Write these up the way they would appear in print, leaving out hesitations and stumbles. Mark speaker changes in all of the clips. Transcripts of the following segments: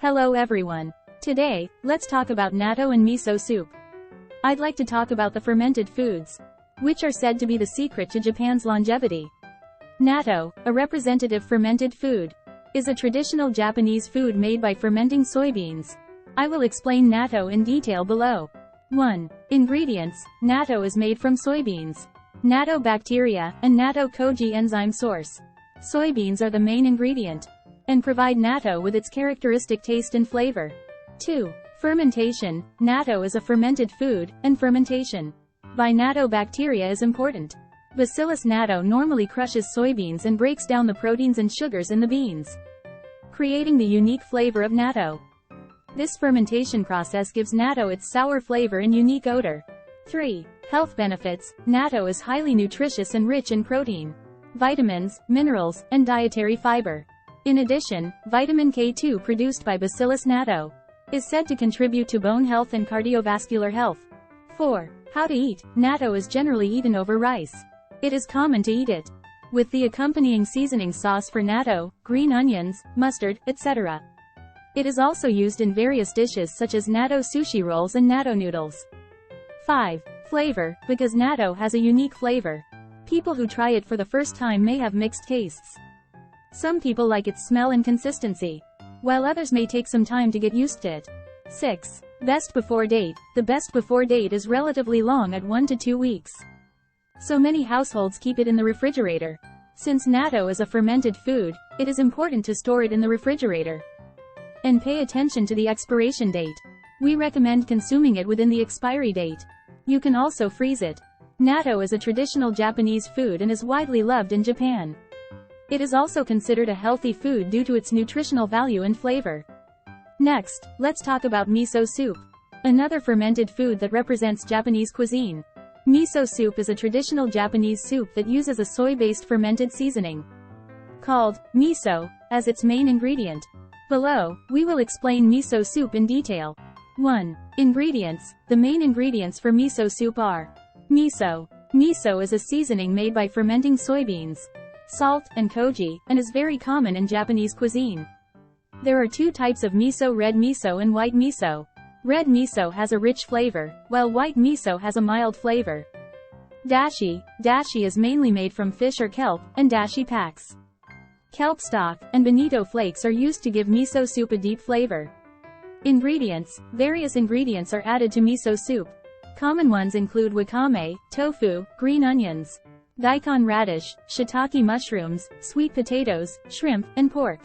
Speaker 1: Hello everyone. Today, let's talk about natto and miso soup. I'd like to talk about the fermented foods, which are said to be the secret to Japan's longevity. Natto, a representative fermented food, is a traditional Japanese food made by fermenting soybeans. I will explain natto in detail below. 1. Ingredients. Natto is made from soybeans, natto bacteria, and natto koji enzyme source. Soybeans are the main ingredient and provide natto with its characteristic taste and flavor. 2. Fermentation. Natto is a fermented food, and fermentation by natto bacteria is important. Bacillus natto normally crushes soybeans and breaks down the proteins and sugars in the beans, creating the unique flavor of natto. This fermentation process gives natto its sour flavor and unique odor. 3. Health benefits. Natto is highly nutritious and rich in protein, vitamins, minerals, and dietary fiber. In addition, vitamin K2 produced by Bacillus natto is said to contribute to bone health and cardiovascular health. 4. How to eat. Natto is generally eaten over rice. It is common to eat it with the accompanying seasoning sauce for natto, green onions, mustard, etc. It is also used in various dishes such as natto sushi rolls and natto noodles. 5. Flavor. Because natto has a unique flavor, people who try it for the first time may have mixed tastes. Some people like its smell and consistency, while others may take some time to get used to it. 6. Best before date. The best before date is relatively long at 1 to 2 weeks. So many households keep it in the refrigerator. Since natto is a fermented food, it is important to store it in the refrigerator and pay attention to the expiration date. We recommend consuming it within the expiry date. You can also freeze it. Natto is a traditional Japanese food and is widely loved in Japan. It is also considered a healthy food due to its nutritional value and flavor. Next, let's talk about miso soup, another fermented food that represents Japanese cuisine. Miso soup is a traditional Japanese soup that uses a soy-based fermented seasoning called miso as its main ingredient. Below, we will explain miso soup in detail. 1. Ingredients. The main ingredients for miso soup are miso. Miso is a seasoning made by fermenting soybeans, salt, and koji, and is very common in Japanese cuisine. There are two types of miso: red miso and white miso. Red miso has a rich flavor, while white miso has a mild flavor. Dashi. Dashi is mainly made from fish or kelp, and dashi packs, kelp stock, and bonito flakes are used to give miso soup a deep flavor. Ingredients. Various ingredients are added to miso soup. Common ones include wakame, tofu, green onions, daikon radish, shiitake mushrooms, sweet potatoes, shrimp, and pork.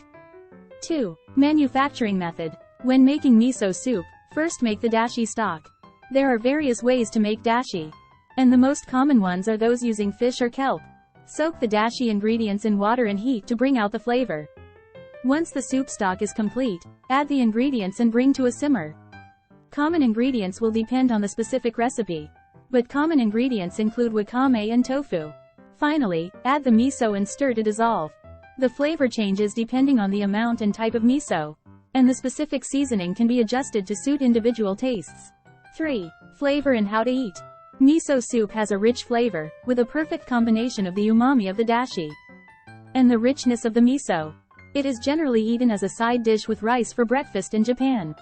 Speaker 1: 2. Manufacturing method. When making miso soup, first make the dashi stock. There are various ways to make dashi, and the most common ones are those using fish or kelp. Soak the dashi ingredients in water and heat to bring out the flavor. Once the soup stock is complete, add the ingredients and bring to a simmer. Common ingredients will depend on the specific recipe, but common ingredients include wakame and tofu. Finally, add the miso and stir to dissolve. The flavor changes depending on the amount and type of miso, and the specific seasoning can be adjusted to suit individual tastes. 3. Flavor and how to eat. Miso soup has a rich flavor, with a perfect combination of the umami of the dashi and the richness of the miso. It is generally eaten as a side dish with rice for breakfast in Japan,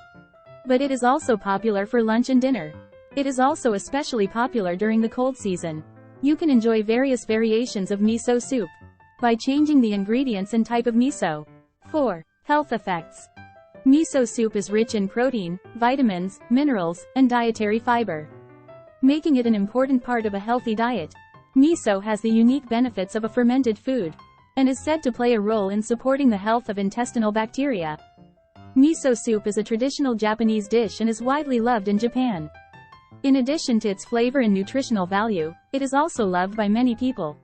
Speaker 1: but it is also popular for lunch and dinner. It is also especially popular during the cold season. You can enjoy various variations of miso soup by changing the ingredients and type of miso. 4. Health effects. Miso soup is rich in protein, vitamins, minerals, and dietary fiber, making it an important part of a healthy diet. Miso has the unique benefits of a fermented food, and is said to play a role in supporting the health of intestinal bacteria. Miso soup is a traditional Japanese dish and is widely loved in Japan. In addition to its flavor and nutritional value, it is also loved by many people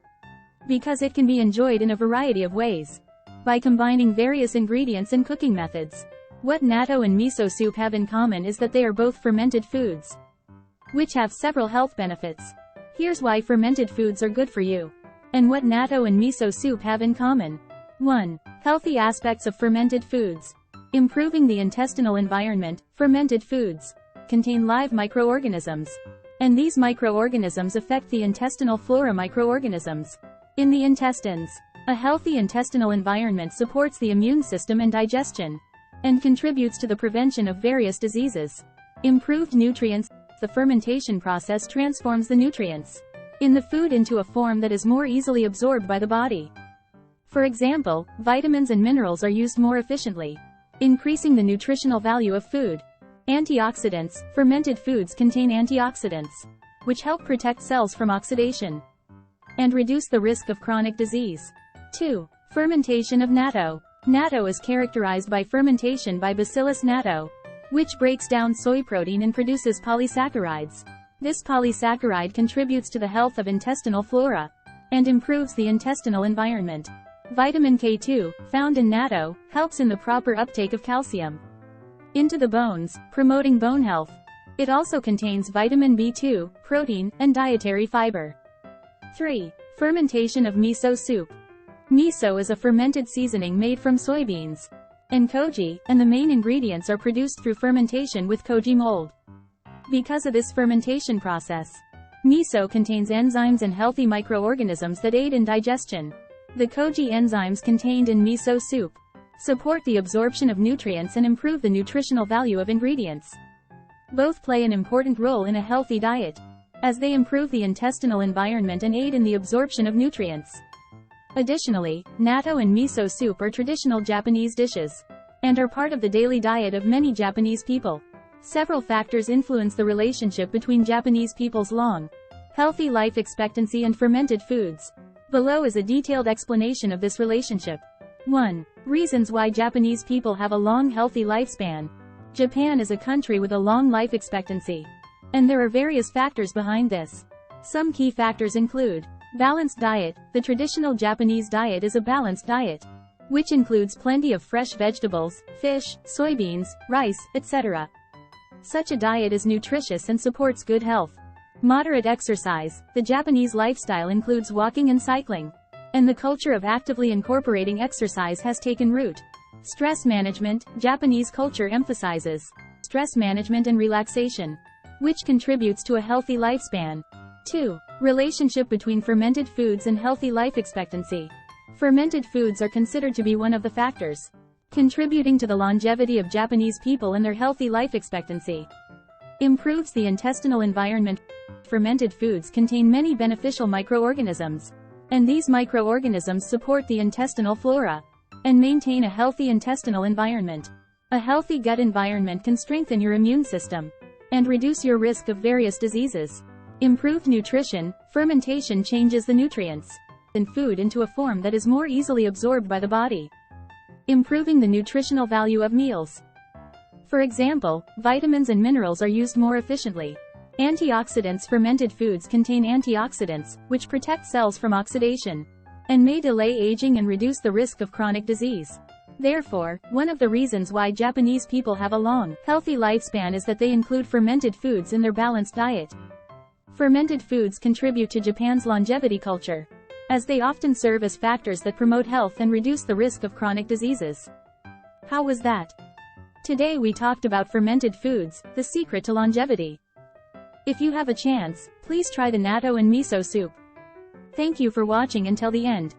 Speaker 1: because it can be enjoyed in a variety of ways by combining various ingredients and cooking methods. What natto and miso soup have in common is that they are both fermented foods, which have several health benefits. Here's why fermented foods are good for you, and what natto and miso soup have in common. 1. Healthy aspects of fermented foods. Improving the intestinal environment. Fermented foods contain live microorganisms, and these microorganisms affect the intestinal flora. Microorganisms in the intestines. A healthy intestinal environment supports the immune system and digestion. and contributes to the prevention of various diseases. Improved nutrients. The fermentation process transforms the nutrients in the food into a form that is more easily absorbed by the body. For example, vitamins and minerals are used more efficiently, increasing the nutritional value of food. Antioxidants. Fermented foods contain antioxidants, which help protect cells from oxidation and reduce the risk of chronic disease. 2. Fermentation of natto. Natto is characterized by fermentation by Bacillus natto, which breaks down soy protein and produces polysaccharides. This polysaccharide contributes to the health of intestinal flora and improves the intestinal environment. Vitamin K2, found in natto, helps in the proper uptake of calcium into the bones, promoting bone health. It also contains vitamin B2, protein, and dietary fiber. 3. Fermentation of miso soup. Miso is a fermented seasoning made from soybeans and koji, and the main ingredients are produced through fermentation with koji mold. Because of this fermentation process, miso contains enzymes and healthy microorganisms that aid in digestion. The koji enzymes contained in miso soup support the absorption of nutrients and improve the nutritional value of ingredients. Both play an important role in a healthy diet, as they improve the intestinal environment and aid in the absorption of nutrients. Additionally, natto and miso soup are traditional Japanese dishes and are part of the daily diet of many Japanese people. Several factors influence the relationship between Japanese people's long, healthy life expectancy and fermented foods. Below is a detailed explanation of this relationship. 1. Reasons why Japanese people have a long healthy lifespan. Japan is a country with a long life expectancy, and there are various factors behind this. Some key factors include balanced diet. The traditional Japanese diet is a balanced diet, which includes plenty of fresh vegetables, fish, soybeans, rice, etc. Such a diet is nutritious and supports good health. Moderate exercise. The Japanese lifestyle includes walking and cycling, and the culture of actively incorporating exercise has taken root. Stress management. Japanese culture emphasizes stress management and relaxation, which contributes to a healthy lifespan. 2. Relationship between fermented foods and healthy life expectancy. Fermented foods are considered to be one of the factors contributing to the longevity of Japanese people and their healthy life expectancy. Improves the intestinal environment. Fermented foods contain many beneficial microorganisms, and these microorganisms support the intestinal flora and maintain a healthy intestinal environment. A healthy gut environment can strengthen your immune system and reduce your risk of various diseases. Improved nutrition. Fermentation changes the nutrients in food into a form that is more easily absorbed by the body, improving the nutritional value of meals. For example, vitamins and minerals are used more efficiently. Antioxidants. Fermented foods contain antioxidants, which protect cells from oxidation and may delay aging and reduce the risk of chronic disease. Therefore, one of the reasons why Japanese people have a long, healthy lifespan is that they include fermented foods in their balanced diet. Fermented foods contribute to Japan's longevity culture, as they often serve as factors that promote health and reduce the risk of chronic diseases. How was that? Today we talked about fermented foods, the secret to longevity. If you have a chance, please try the natto and miso soup. Thank you for watching until the end.